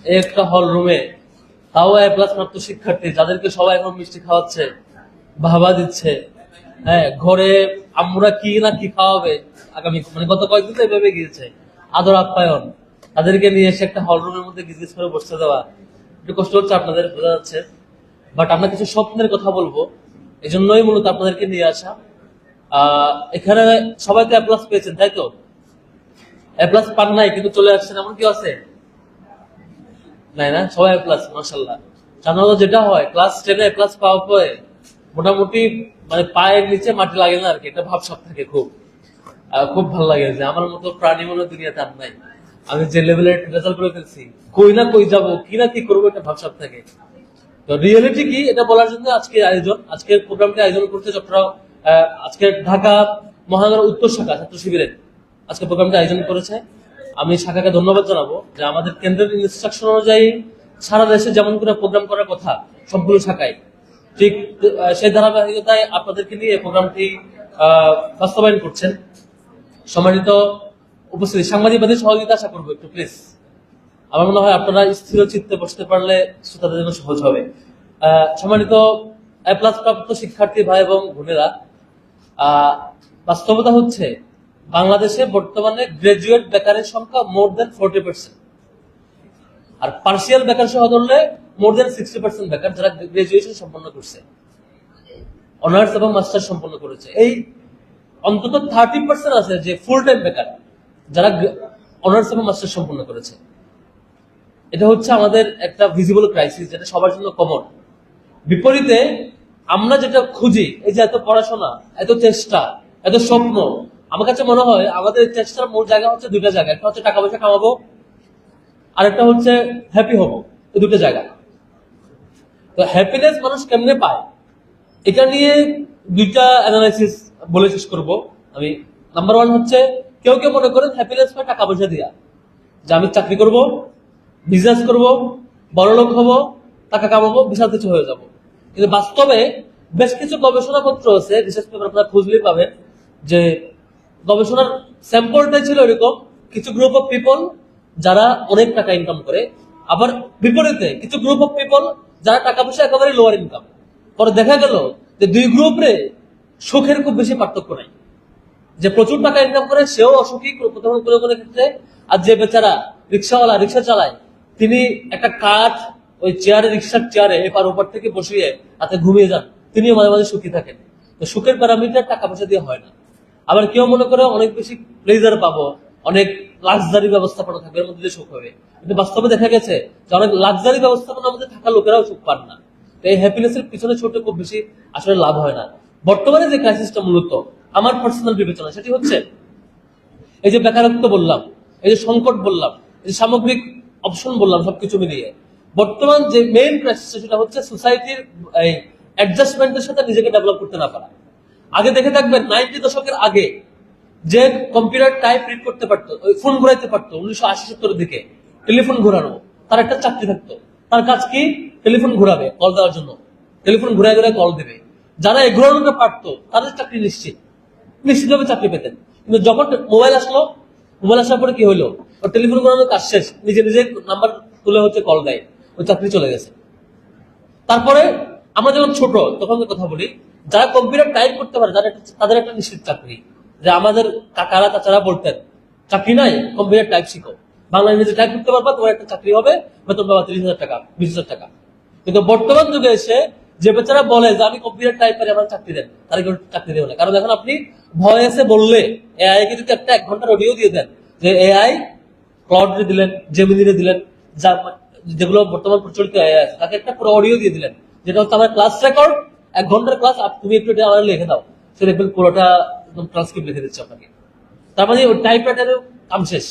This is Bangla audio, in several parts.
এই একটা হল রুমে তাও এ প্লাস প্রাপ্ত শিক্ষার্থী যাদেরকে সবাই এখন মিষ্টি খাওয়াচ্ছে, বাহবা দিচ্ছে। হ্যাঁ, ঘরে আম্মুরা কি না কি খাওয়াবে আগামী মানে গত কয়েকদিন তো এভাবে গিয়েছে, আদর আপ্যায়ন। তাদেরকে নিয়ে এসে একটা হল রুমের মধ্যে গিজগিজ করে বসতে দেওয়া একটু কষ্ট হচ্ছে, আপনাদের বোঝা যাচ্ছে। বাট আমরা কিছু স্বপ্নের কথা বলবো, এই জন্যই মূলত আপনাদেরকে নিয়ে আসা। এখানে সবাই তো এ প্লাস পেয়েছেন, তাই তো? এ প্লাস পান নাই কিন্তু চলে আসছেন, এমন কি আছে? নাই না, সবাই এ প্লাস, মাশাআল্লাহ। সাধারণত যেটা হয় ক্লাস 10 এ প্লাস পাওয়ার পরে মোটামুটি মানে পায়ের নিচে মাটি লাগে না আর কি, এটা ভাবসাব থাকে খুব। খুব ভালো লাগে যে আমার মতো প্রাণী মনে দুনিয়াতে আর নাই, আমি যে লেভেলের রেজাল্ট করে ফেলছি, কই না কই যাবো, কি না কি করবো, এটা ভাবসাব থাকে। তো রিয়েলিটি কি এটা বলার জন্য আজকের আয়োজন, আজকের প্রোগ্রামটি আয়োজন করতে চট্টগ্রাম আজকে ঢাকা মহানগর উত্তর শাখা ছাত্র শিবিরের আজকে প্রোগ্রামটি আয়োজন করেছে। আমি শাখাকে ধন্যবাদ জানাবো যে আমাদের কেন্দ্রের ইনস্ট্রাকশন অনুযায়ী সারা দেশে যেমন করে প্রোগ্রাম করার কথা সবগুলো শাখায়, ঠিক সেই ধারাবাহিকতায় আপনাদেরকে নিয়ে প্রোগ্রামটি বাস্তবায়ন করছেন। সম্মানিত উপস্থিতি, সাংবাদিকদের সহযোগিতা আশা করবো একটু প্লিজ। আমার মনে হয় আপনারা স্থির চিত্তে বসতে পারলে শ্রোতাদের জন্য সহজ হবে। সম্মানিত এ প্লাস প্রাপ্ত শিক্ষার্থী ভাই এবং বোনেরা, বাস্তবতা হচ্ছে বাংলাদেশে বর্তমানে গ্রাজুয়েট বেকারের সংখ্যা মোর দেন 40%, আর পার্সিয়াল বেকার সহ ধরলে মোর দেন 60% বেকার যারা গ্রাজুয়েশন সম্পন্ন করছে, অনার্স এবং মাস্টার সম্পন্ন করেছে। এই অন্তত 30% আছে যে ফুল টাইম বেকার যারা অনার্স এবং মাস্টার সম্পন্ন করেছে। এটা হচ্ছে আমাদের একটা ভিজিবল ক্রাইসিস, যেটা সবার জন্য কমন। বিপরীতে আমরা যেটা খুঁজি, এই যে এত পড়াশোনা, এত চেষ্টা, এত স্বপ্ন, আমার কাছে মনে হয় আমাদের চেষ্টার মূল জায়গা হচ্ছে দুইটা জায়গা, একটা হচ্ছে টাকা পয়সা কামাবো, আর একটা হচ্ছে হ্যাপি হবো। এই দুটো জায়গা। তো হ্যাপিনেস মানুষ কেমনে পায়, এটা নিয়ে দুইটা অ্যানালাইসিস বলে শেষ করবো আমি। নাম্বার 1 হচ্ছে কেউ কেউ মনে করেন হ্যাপিনেস পায় টাকা পয়সা দিয়া, যে আমি চাকরি করব, বিজনেস করব, বড়লোক হব, টাকা কামাবো, বিশাল কিছু হয়ে যাব। কিন্তু বাস্তবে বেশ কিছু গবেষণাপত্র আছে, রিসার্চ পেপার আপনারা খুঁজলেই পাবেন, যে গবেষণার স্যাম্পলটাই ছিল এরকম কিছু গ্রুপ অফ পিপল যারা অনেক টাকা ইনকাম করে, আবার বিপরীতে কিছু গ্রুপ অফ পিপল যারা টাকা পয়সা একেবারে লোয়ার ইনকাম। পরে দেখা গেল যে দুই গ্রুপে সুখের খুব বেশি পার্থক্য নাই। যে প্রচুর টাকা ইনকাম করে সেও অসুখী কোনো কোনো ক্ষেত্রে, আর যে বেচারা রিক্সাওয়ালা রিক্সা চালায় তিনি একটা কাঠ ওই চেয়ারে, রিক্সার চেয়ারে এপার ওপার থেকে বসিয়ে তাতে ঘুমিয়ে যান, তিনিও মাঝে মাঝে সুখী থাকেন। তো সুখের প্যারামিটার টাকা পয়সা দিয়ে হয় না। আবার কেউ মনে করে অনেক বেশি প্লেজার পাবো, অনেক লাক্সারি ব্যবস্থাপনা থাকবে, এর মধ্যে সুখ হবে। কিন্তু বাস্তবে দেখা গেছে যে অনেক লাক্সারি ব্যবস্থাপনার মধ্যে থাকা লোকেরাও সুখ পান না। তো এই হ্যাপিনেসের পিছনে ছোট খুব বেশি আসলে লাভ হয় না। বর্তমানে যে ক্রাইসিসটা মূলত আমার পার্সোনাল বিবেচনা, সেটি হচ্ছে এই যে বেকারত্ব বললাম, এই যে সংকট বললাম, এই যে সামগ্রিক অপশন বললাম, সবকিছু মিলিয়ে বর্তমান যে মেইন ক্রাইসিস সেটা হচ্ছে সোসাইটির এই অ্যাডজাস্টমেন্টের সাথে নিজেকে ডেভেলপ করতে না পারা। আগে দেখে থাকবেন 90 দশকের আগে যে কম্পিউটার টাইপ রিড করতে পারতো, ওই ফোন ঘুরাইতে পারতো 1980-70 দিকে, টেলিফোন ঘোরানো, তার একটা চাকরি থাকতো। তার কাজ কি? টেলিফোন ঘুরাবে কল দেওয়ার জন্য, টেলিফোন ঘুরায় ঘুরায় কল দেবে। যারা এই ঘোরানোটা পারতো তাদের চাকরি নিশ্চিতভাবে চাকরি পেতেন। কিন্তু যখন মোবাইল আসলো, মোবাইল আসার পরে কি হলো, ওর টেলিফোন ঘোরানোর কাজ শেষ, নিজে নিজে নাম্বার তুলে হচ্ছে কল দেয়, ওই চাকরি চলে গেছে। তারপরে আমরা যখন ছোট তখন কথা বলি, যারা কম্পিউটার টাইপ করতে পারে তাদের একটা নিশ্চিত চাকরি। যে আমাদের কাকারা চাচারা বলতেন চাকরি নাই, কম্পিউটার টাইপ শিখো, বাংলা ইংরেজি টাইপ করতে পারবা, তোমার একটা চাকরি হবে, বেতন পাবা 30,000 টাকা 20,000 টাকা। কিন্তু বর্তমান যুগে এসে যে বেচারা বলে যে আমি কম্পিউটার টাইপ পারি, আমার চাকরি দেন, তারা কেউ চাকরি দেবে না। কারণ এখন আপনি ভয়েসে বললে, এআই কে যদি একটা 1 ঘন্টার অডিও দিয়ে দেন, যে এআই ক্লাউড দিলেন, জেমিনি দিলেন, যেগুলো বর্তমান প্রচলিত এআই আছে, তাকে একটা পুরো অডিও দিয়ে দিলেন, যেটা হচ্ছে আমার ক্লাস রেকর্ড, 1 ঘন্টার ক্লাস, তুমি একটু এটা আমার লিখে দাও, সে দেখবেন পুরোটা একদম ট্রান্সক্রিপ্ট লিখে দিচ্ছে আপনাকে। তার মানে ওই টাইপ রাইটারের কাম শেষ।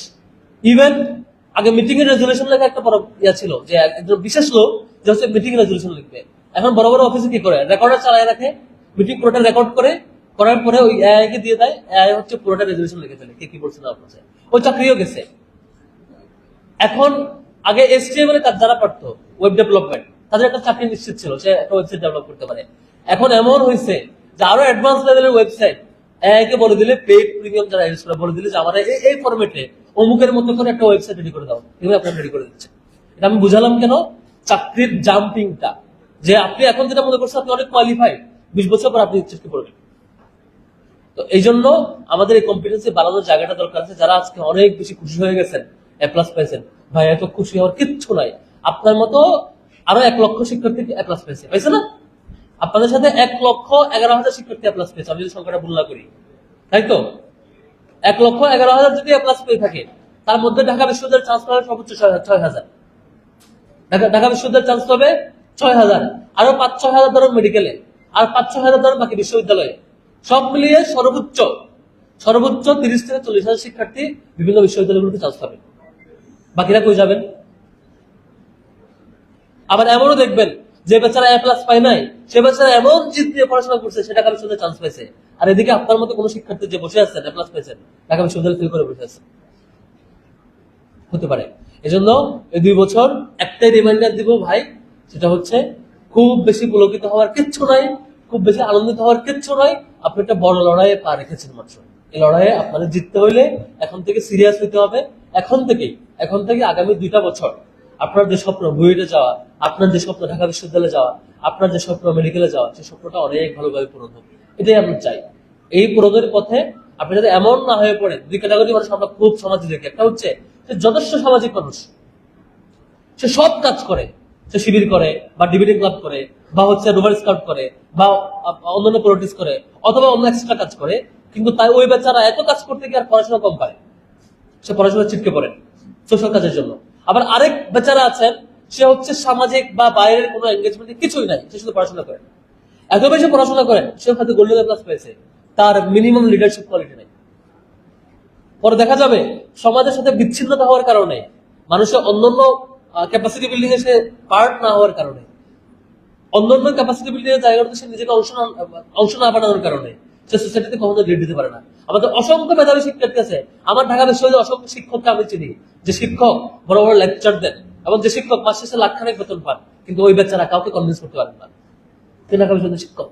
ইভেন আগে মিটিং এর রেজুলেশন লেখা একটা বড় ইয়া ছিল, যে একজন বিশেষ লোক যে হচ্ছে মিটিং রেজুলেশন লিখবে। এখন বড় বড় অফিসে কি করে, রেকর্ডার চালায় রাখে, মিটিং পুরোটা রেকর্ড করে, করার পরে ওই এআই কে দিয়ে দেয়, এআই হচ্ছে পুরোটা রেজুলেশন লিখে ফেলে, কে কি বলছে না বলছে। ওই চাকরিও গেছে। এখন আগে HTML এর কাজ যারা পারতো, ওয়েব ডেভেলপমেন্ট, তাদের একটা চাকরি নিশ্চিত ছিল, সে একটা ওয়েবসাইট ডেভেলপ করতে পারে। এখন এমন হয়েছে যে আরো অ্যাডভান্স লেভেলের ওয়েবসাইট এআই কে বলে দিলে, পেইড প্রিমিয়াম যারা ইউজ করে বলে দিলে যে আমার এই ফরম্যাটে অমুকের মতো করে একটা ওয়েবসাইট রেডি করে দাও, এভাবে আপনার রেডি করে দিচ্ছে। এটা আমি বুঝালাম কেন, চাকরির জাম্পিংটা, যে আপনি এখন যেটা মনে করছেন আপনি অনেক কোয়ালিফাইড, 20 বছর পর আপনি চাকরি করবেন। তো এই জন্য আমাদের এই কম্পিটেন্সি বাড়ানোর জায়গাটা দরকার আছে। যারা আজকে অনেক বেশি খুশি হয়ে গেছেন, এ প্লাস পাইছেন, ভাই এত খুশি হওয়ার কিচ্ছু নাই। আপনার মতো আরো 1 লক্ষ শিক্ষার্থী এ প্লাস পাইছে, পাইছে না? আপনাদের সাথে 1,11,000 শিক্ষার্থী এ প্লাস পেয়েছে, আমি যদি সংখ্যাটা ভুল না করি, তাই তো? 1,11,000 যদি এ প্লাস পেয়ে থাকে, তার মধ্যে ঢাকা বিশ্ববিদ্যালয়ের চান্স পাবে সর্বোচ্চ 6,000। ঢাকা বিশ্ববিদ্যালয়ের চান্স পাবে 6,000, আরো 5-6,000 ধরুন মেডিকেলে, আর 5-6,000 ধরুন বাকি বিশ্ববিদ্যালয়ে। সব মিলিয়ে সর্বোচ্চ 30 থেকে 40,000 শিক্ষার্থী বিভিন্ন বিশ্ববিদ্যালয়গুলোতে চান্স পাবে। বাকিরা কই যাবেন? আবার এমনও দেখবেন যে বেচারা এ প্লাস পায় নাই, সে বেচারা এমন জিদ দিয়ে পড়াশোনা করছে, সে ঢাকা বিশ্ববিদ্যালয়ে চান্স পাইছে। আর এদিকে আপনার মতো কোনো শিক্ষার্থী যে বসে আছেন, এ প্লাস পাইছেন, ঢাকা বিশ্ববিদ্যালয়ে ফেল করে বসে আছেন, হতে পারে। এজন্য এই 2 বছর একটাই রিমাইন্ডার দিব ভাই, সেটা হচ্ছে খুব বেশি পুলকিত হওয়ার কিচ্ছু নাই, খুব বেশি আনন্দিত হওয়ার কিচ্ছু নাই। আপনি একটা বড় লড়াইয়ে পা রেখেছেন মাত্র। এই লড়াইয়ে আপনাদের জিততে হইলে এখন থেকে সিরিয়াস হইতে হবে। এখন থেকে আগামী 2টা বছর আপনার যে স্বপ্ন বুয়েটে যাওয়া, আপনার যে স্বপ্ন ঢাকা বিশ্ববিদ্যালয়ে যাওয়া, আপনার যে স্বপ্ন মেডিকেলে যাওয়া, সেই স্বপ্নটা অনেক ভালোভাবে পূরণ হবে। এটাই আমরা চাই। এই পূরণের পথে আপনি যাতে এমন না হয়ে পড়ে, 2 ক্যাটাগরি মানুষ আমরা খুব সমাজে দেখি। একটা হচ্ছে সে যথেষ্ট সামাজিক মানুষ, সে সব কাজ করে, সে শিবির করে বা ডিবেটিং ক্লাব করে বা হচ্ছে রোভার স্কাউট করে বা অন্যান্য পলিটিক্স করে অথবা অন্য এক্সট্রা কাজ করে, কিন্তু তাই ওই বেচারা এত কাজ করতে গিয়ে আর পড়াশোনা কম পায়, সে পড়াশোনা ছিটকে পড়ে সোশ্যাল কাজের জন্য। আবার আরেক বেচারা আছেন, সে হচ্ছে সামাজিক বা বাইরের কোনো এঙ্গেজমেন্টে কিছুই নাই, সে শুধু পড়াশোনা করেন। এত বেশি পড়াশোনা করেন, সে হয়তো গোল্ডেন প্লাস পেয়েছে, তার মিনিমাম লিডারশিপ কোয়ালিটি নেই। পরে দেখা যাবে সমাজের সাথে বিচ্ছিন্নতা হওয়ার কারণে, মানুষের অন্যান্য ক্যাপাসিটি বিল্ডিং এ সে পার্ট না হওয়ার কারণে, অন্যান্য ক্যাপাসিটি বিল্ডিং এর জায়গাটাতে সে নিজেকে অংশ না বানানোর কারণে সে সোসাইটিতে কখনো লিড দিতে পারে না। আমাদের অসংখ্য মেধাবী শিক্ষার্থী আছে, আমার ঢাকা বিশ্ববিদ্যালয়ের অসংখ্য শিক্ষককে আমি চিনি, যে শিক্ষক বড় বড় লেকচার দেন এবং যে শিক্ষক মাস শেষে লাখখানেক বেতন পান, কিন্তু ওই বেচারা কাউকে কনভিন্স করতে পারেন না তিনি ঢাকা বিশ্ববিদ্যালয়ের শিক্ষক।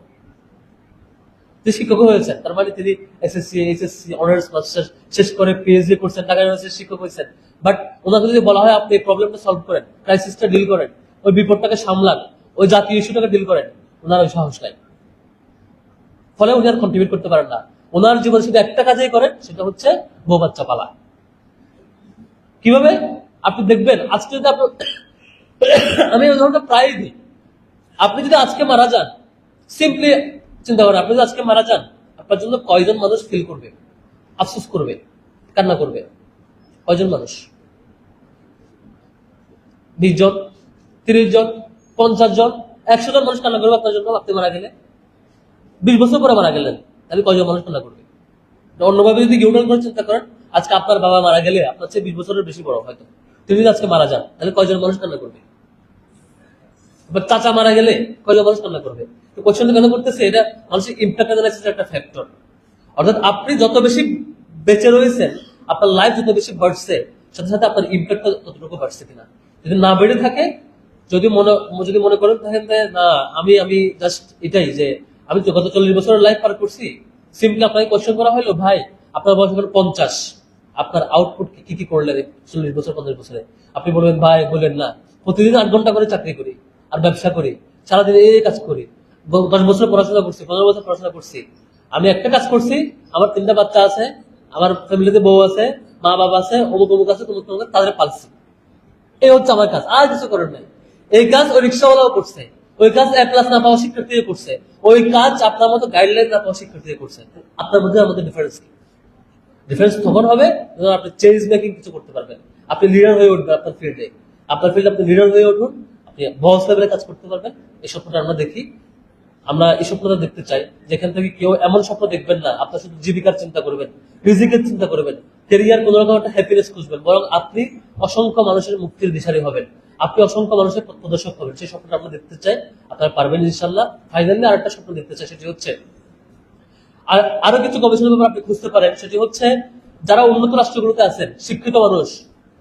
যে শিক্ষক হয়েছেন তার মানে তিনি এসএসসি, এইচএসসি, অনার্স মাস্টার্স শেষ করে পিএইচডি করছেন, ঢাকা ইউনিভার্সিটির শিক্ষক হয়েছেন। বাট ওনাকে যদি বলা হয় আপনি এই প্রবলেমটা সলভ করেন, ক্রাইসিসটা ডিল করেন, ওই বিপদটাকে সামলান, ওই জাতীয় ইস্যুটাকে ডিল করেন, ওনার ওই সাহস নাই। ফলে উনি আর কন্ট্রিবিউট করতে পারেন না। ওনার জীবনে শুধু একটা কাজেই করেন, সেটা হচ্ছে বউ বাচ্চা পালা। কিভাবে? আপনি দেখবেন আজকে যদি আমি এই উদাহরণটা প্রায়ই দিই। আপনি যদি আজকে মারা যান, সিম্পলি চিন্তা করেন, আপনি যদি আজকে মারা যান, আপনার জন্য কয়জন মানুষ ফিল করবে, আফসোস করবে, কান্না করবে? কয়জন মানুষ? 20 জন, 30 জন, 50 জন, 100 জন মানুষ কান্না করবে আপনার জন্য আপনি মারা গেলে। 20 বছর পরে মারা গেলেন, তাহলে কয়জন মানুষ কান্না করবে? অন্যভাবে যদি গিউটার করে চিন্তা করেন, আজকে আপনার বাবা মারা গেলে, আপনার চেয়ে 20 বছরের বেশি বড় হয়তো, তিনি যদি আজকে মারা যান, তাহলে কয়জন মানুষ কান্না করবে? চাচা মারা গেলে কয়জন মানুষ কান্না করবে? তো কোশ্চেনটা কেন করতেছে? এটা মানুষের ইম্প্যাক্ট অ্যানালাইসিসের একটা ফ্যাক্টর। অর্থাৎ আপনি যত বেশি বেঁচে রয়েছেন, আপনার লাইফ যত বেশি বাড়ছে, সাথে সাথে আপনার ইম্প্যাক্টটা ততটুকু বাড়ছে কিনা। যদি না বেড়ে থাকে, যদি মনে করেন থাকেন না আমি জাস্ট এটাই যে আমি গত 40 বছরের লাইফ পার করছি, সিম্পলি আপনাকে কোশ্চেন করা হলো, ভাই আপনার বয়স হলো 50, আপনার আউটপুট কি কি করলেন 40 বছর 50 বছরে? আপনি বলবেন, ভাই বলেন না, প্রতিদিন 8 ঘন্টা করে চাকরি করি আর ব্যবসা করি, সারাদিন এই কাজ করি, 10 বছর পড়াশোনা করছি, 15 বছর পড়াশোনা করছি, আমি একটা কাজ করছি, আমার 3টা বাচ্চা আছে, আমার ফ্যামিলিতে বউ আছে, মা বাবা আছে, অমুক অমুক আছে, তমুক তমুক, তাদের পালছি, এই হচ্ছে আমার কাজ, আর কিছু করার নাই। এই কাজ ওই রিক্সাওয়ালাও করছে, ওই কাজ এ প্লাস না পাওয়া শিক্ষার্থী করছে, ওই কাজ আপনার মতো গাইডলাইন না পাওয়া শিক্ষার্থী করছে। আপনার মধ্যে আমাদের ডিফারেন্স কি? ডিফারেন্স তখন হবে যখন আপনি চেঞ্জ মেকিং কিছু করতে পারবেন, আপনি লিডার হয়ে উঠবেন আপনার ফিল্ডে, আপনি লিডার হয়ে উঠুন, আপনি বস লেভেলে কাজ করতে পারবেন। এই স্বপ্নটা আমরা দেখি, আমরা এই স্বপ্নটা দেখতে চাই, যেখান থেকে কেউ এমন স্বপ্ন দেখবেন না আপনার শুধু জীবিকার চিন্তা করবেন, রিজিকের চিন্তা করবেন, ক্যারিয়ার কোন রকম একটা হ্যাপিনেস খুঁজবেন, বরং আপনি অসংখ্য মানুষের মুক্তির দিশারি হবেন, আপনি অসংখ্য মানুষের প্রদর্শক হবেন। সেই স্বপ্নটা আমরা দেখতে চাই, আপনারা পারবেন ইনশাল্লাহ। ফাইনালি আরেকটা স্বপ্ন দেখতে চাই, সেটি হচ্ছে আর আরো কিছু গবেষণার ব্যাপারে আপনি খুঁজতে পারেন, সেটি হচ্ছে যারা উন্নত রাষ্ট্রগুলোতে আছেন, শিক্ষিত মানুষ,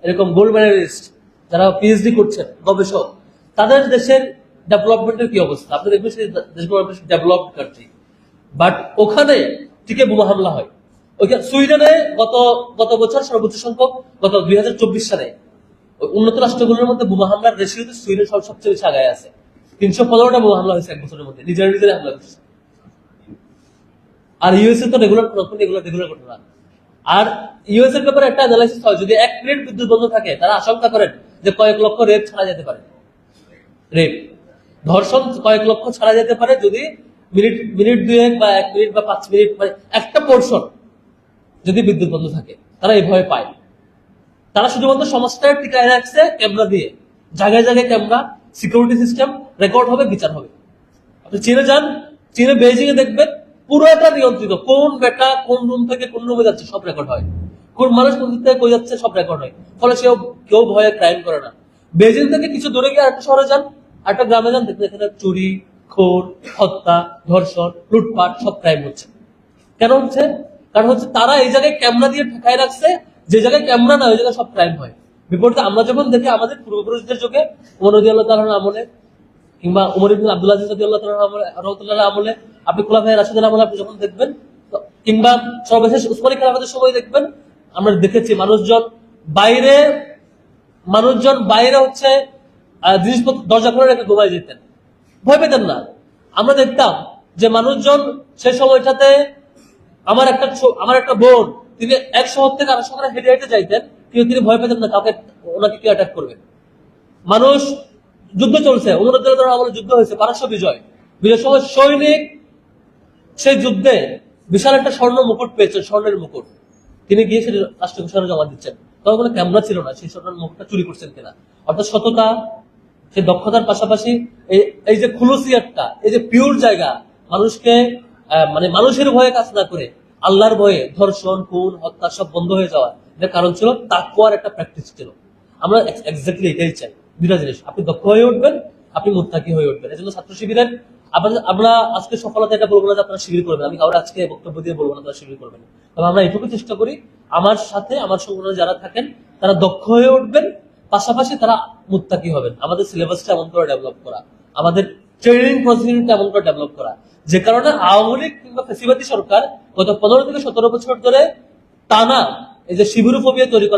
এরকম গোল্ড মেডালিস্ট, যারা পিএইচডি করছেন, গবেষক, তাদের দেশের ডেভেলপমেন্টের কি অবস্থা? আপনি দেখবেন সেই দেশগুলো ডেভেলপড কান্ট্রি, বাট ওখানে টিকে বোমা হামলা হয়। ওইখানে সুইডেনে গত বছর সর্বোচ্চ সংখ্যক, গত 2024 সালে ওই উন্নত রাষ্ট্রগুলোর মধ্যে বোমা হামলার রেশিওতে সুইডেন সবচেয়ে বেশি আগায় আছে। 315টা বোমা হামলা হয়েছে এক বছরের মধ্যে, নিজেরা হামলা করছে। আর ইউএসএ তো রেগুলার ঘটনা। আর ইউএস এর ব্যাপারে একটা অ্যানালাইসিস হয়, যদি 1 মিনিট বিদ্যুৎ বন্ধ থাকে তারা আশঙ্কা করেন যে কয়েক লক্ষ রেপ ছাড়া যেতে পারে, ধর্ষণ কয়েক লক্ষ ছাড়া যেতে পারে যদি মিনিট 2 বা 1 মিনিট বা 5 মিনিট মানে একটা পোর্শন যদি বিদ্যুৎ বন্ধ থাকে, তারা এই ভয় পায়। তারা শুধুমাত্র সমাজটাকে টিকায় রাখছে ক্যামেরা দিয়ে, জায়গায় জায়গায় ক্যামেরা, সিকিউরিটি সিস্টেম, রেকর্ড হবে, বিচার হবে। আপনি চীনে যান, চীনে বেইজিং এ দেখবেন পুরোটা নিয়ন্ত্রিত, কোন বেটা কোন রুম থেকে কোন রুমে যাচ্ছে সব রেকর্ড হয়, কোন মানুষ কোন দিক থেকে কই যাচ্ছে সব রেকর্ড হয়। ফলে কেউ ভয়ে ক্রাইম করে না। বেইজিং থেকে কিছু দূরে গিয়ে একটা শহরে যান, একটা গ্রামে যান, দেখবেন এখানে চুরি, খুন, হত্যা, ধর্ষণ, লুটপাট সব ক্রাইম হচ্ছে। কেন হচ্ছে? কারণ হচ্ছে তারা এই জায়গায় ক্যামেরা দিয়ে ঠেকায় রাখছে, যে জায়গায় ক্যামেরা না ওই জায়গায় সব ক্রাইম হয়। বিপরীতে আমরা যখন দেখি আমাদের পূর্বপুরুষদের যুগে, ওমর রাদিয়াল্লাহু তাআলার আমলে কিংবা উমর ইবনে আব্দুল আজিজ রাদিয়াল্লাহু তাআলার আমলে, আপনি খুলাফায়ে রাশিদিন আমলে আপনি যখন দেখবেন, কিংবা সর্বশেষ উসমানী খেলাফতের সময় দেখবেন, আমরা দেখেছি মানুষজন বাইরে হচ্ছে জিনিসপত্র দরজা খুলে রেখে ঘুমায় যেতেন, ভয় পেতেন না। আমরা দেখতাম যে মানুষজন সেই সময়টাতে, আমার একটা বোন, তিনি এক শহর থেকে আরেক শহরে হেঁটে হেঁটে যাইতেন, কিন্তু তিনি ভয় পেতেন না ওনাকে কি অ্যাটাক করবে। মানুষ, যুদ্ধ চলছে, ওমর রাদিয়াল্লাহু তাআলার আমলে যুদ্ধ হয়েছে, পারস্য বিজয়ের সময় সৈনিক সেই যুদ্ধে বিশাল একটা স্বর্ণ মুকুট পেয়েছেন, স্বর্ণের মুকুট, তিনি গিয়ে সেটা রাষ্ট্রীয় ঘোষণা জমা দিচ্ছেন। তখন কোনো ক্যামেরা ছিল না, সেই স্বর্ণের মুকুটটা চুরি করছেন কিনা। অর্থাৎ সততা, সেই দক্ষতার পাশাপাশি এই যে খুলুসিয়াতটা, এই যে পিওর জায়গা, মানুষকে মানে মানুষের ভয়ে কাজ না করে আল্লাহর ভয়ে ধর্ষণ, খুন, হত্যা সব বন্ধ হয়ে যাওয়া, এর কারণ ছিল তাকওয়ার একটা প্র্যাকটিস ছিল। আমরা এক্স্যাক্টলি এটাই চাই, দুটা জিনিস, আপনি দক্ষ হয়ে উঠবেন, আপনি মুত্তাকি হয়ে উঠবেন। এজন্য ছাত্র শিবিরের আমরা আজকে সফলতা এটা বলবো না যে আপনারা শিবির করবেন, আমি কাউকে আজকে বক্তব্য দিয়ে বলবো না তারা শিবির করবেন, তবে আমরা এটুকু চেষ্টা করি আমার সাথে আমার সংগঠনে যারা থাকেন তারা দক্ষ হয়ে উঠবেন, পাশাপাশি তারা মুত্তাকি হবেন। আমাদের সিলেবাসটা এমন করে ডেভেলপ করা, আমাদের ট্রেনিং প্রসিডিউরটা এমন করে ডেভেলপ করা, যে কারণে আওয়ামী লীগ কিংবা ফ্যাসিবাদী সরকার গত 15 থেকে 17 বছর ধরে টানা এই যে শিবিরোফোবিয়া তৈরি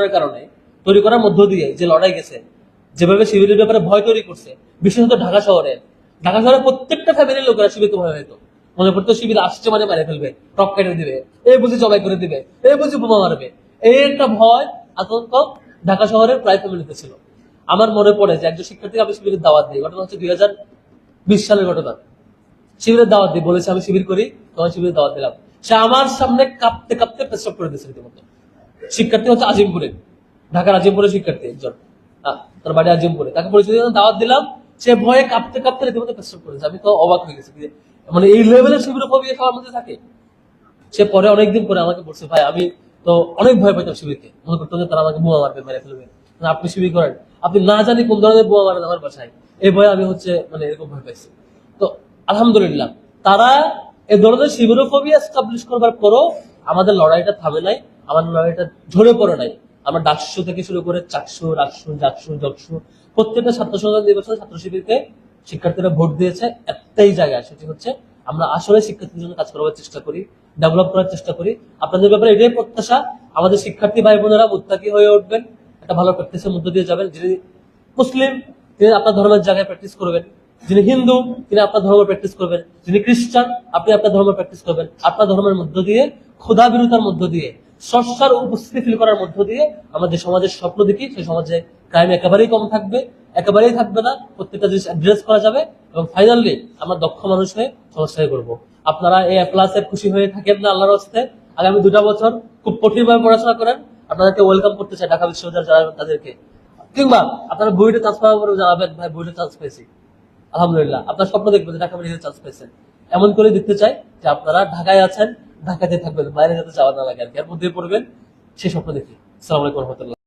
করার মধ্য দিয়ে যে লড়াই গেছে, যেভাবে শিবিরের ব্যাপারে ভয় তৈরি করছে, বিশেষত ঢাকা শহরে প্রত্যেকটা ফ্যামিলির লোকেরা শিবিরকে ভয় হইতো, মনে করতো শিবির আসছে মানে মেরে ফেলবে, টক কেটে দিবে, এই বুঝি জবাই করে দিবে, এই বুঝি বোমা মারবে, এই একটা ভয় আতঙ্ক ঢাকা শহরের প্রায় ফ্যামিলিতে ছিল। আমার মনে পড়ে যে একজন শিক্ষার্থীকে আমি শিবিরের দাওয়াত দিই, ঘটনা হচ্ছে 2020 সালের ঘটনা। শিবিরের দাওয়াত দিই, বলেছে আমি শিবির করি, তোমার শিবিরের দাওয়াত দিলাম, সে আমার সামনে কাঁপতে কাঁপতে পেশাব করে দিয়েছে রীতিমতো। শিক্ষার্থী হচ্ছে আজিমপুরে, ঢাকার আজিমপুরের শিক্ষার্থী একজন, তার বাড়ি আজিমপুরে, তাকে পরিচয় দাওয়াত দিলাম, সে ভয়ে কাঁপতে কাঁপতে রীতিমতো পেশাব করেছে। আমি তো অবাক হয়ে গেছি, মানে এই লেভেলের শিবিরোফোবিয়া সবার মধ্যে থাকে। সে পরে অনেকদিন পরে আমাকে বলছে, ভাই আমি তো অনেক ভয় পাইতাম শিবিরকে, মনে করতাম যে তারা আমাকে বোমা মারবে, মেরে ফেলবে, আপনি শিবির করেন, আপনি না জানি কোন ধরনের বোমা মারেন আমার বাসায়, এই ভয়ে আমি হচ্ছে মানে এরকম ভয় পাইছি। তো আলহামদুলিল্লাহ তারা এ ধরনের শিবিরোফোবিয়া এস্টাবলিশ করবার পরও আমাদের লড়াইটা থামে নাই, আমাদের লড়াইটা ঝরে পড়ে নাই। আমরা ডাকসু থেকে শুরু করে চাকসু, রাকসু, জাকসু, জকসু, প্রত্যেকটা ছাত্র সংসদ নির্বাচনে ছাত্র শিবিরকে শিক্ষার্থীরা ভোট দিয়েছে একটাই জায়গায়, সেটি হচ্ছে আমরা আসলে শিক্ষার্থীর জন্য কাজ করার চেষ্টা করি, ডেভেলপ করার চেষ্টা করি। আপনাদের ব্যাপারে এটাই প্রত্যাশা, আমাদের শিক্ষার্থী ভাই বোনেরা মুত্তাকি হয়ে উঠবেন, একটা ভালো প্র্যাকটিসের মধ্য দিয়ে যাবেন। যিনি মুসলিম তিনি আপনার ধর্মের জায়গায় প্র্যাকটিস করবেন, যিনি হিন্দু তিনি আপনার ধর্ম প্র্যাকটিস করবেন, যিনি খ্রিস্টান আপনি আপনার ধর্ম প্র্যাকটিস করবেন। আপনার ধর্মের মধ্য দিয়ে, ক্ষুধা বিরতার মধ্য দিয়ে, সস্যার উপস্থিতি ফিল করার মধ্য দিয়ে আমরা যে সমাজের স্বপ্ন দেখি সেই সমাজে ক্রাইম একেবারেই কম থাকবে, একেবারেই থাকবে না, প্রত্যেকটা জিনিস অ্যাড্রেস করা যাবে এবং ফাইনালি আমরা দক্ষ মানুষ হয়ে সমাজটাকে করবো। আপনারা এই ক্লাসে খুশি হয়ে থাকেন না আল্লাহর হস্তে, আগামী 2টা বছর খুব কঠিনভাবে পড়াশোনা করেন। আপনাদেরকে ওয়েলকাম করতে চাই ঢাকা বিশ্ববিদ্যালয় যারা তাদেরকে, কিংবা আপনারা বইটা চান্স পাওয়ার পরে জানাবেন ভাই বইটা চান্স পেয়েছি, আলহামদুলিল্লাহ আপনার স্বপ্ন দেখবেন যে ঢাকা মেডিকেল চান্স পেয়েছেন। এমন করে দেখতে চাই যে আপনারা ঢাকায় আছেন, ঢাকাতে থাকবেন, বাইরে যাতে যাওয়া না লাগে আর কি, এর মধ্যে পড়বেন, সেই স্বপ্ন দেখি। আসসালামু আলাইকুম রহমতুল্লাহ।